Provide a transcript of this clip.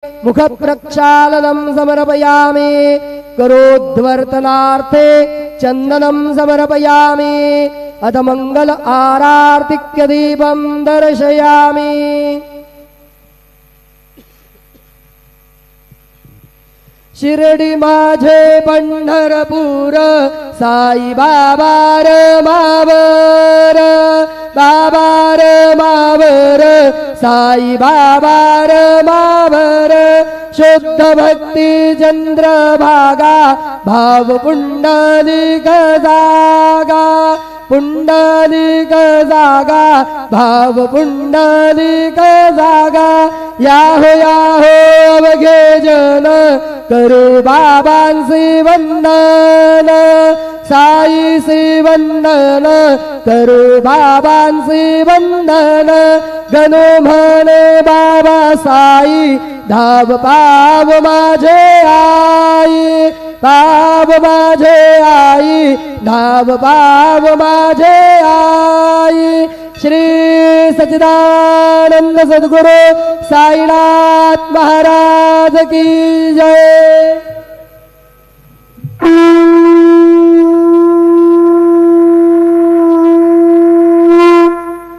मुखप्रक्षालनं समर्पयामि करोद्वर्तनार्थे चन्दनं समर्पयामि अथ मंगल आरार्तिक्य दीपं दर्शयामि। शिर्डी माझे पंढरपूर साई बाबा र मावर बाबा र मावर साई बाबा र मावर शुद्ध भक्ती चंद्रभागा भाव पुंडलिक जागा पुंडलिक जागा भाव पुंडलिक जागा याहो अवघे जन करू बाबांचे वंदन साईचे वंदन करू बाबांचे वंदन गणो म्हणे बाबा साई धाव पाव माझे आई पाव माझे आई धाव पाव माझे आई। श्री सच्चिदानंद सद्गुरु साईनाथ महाराज की जय।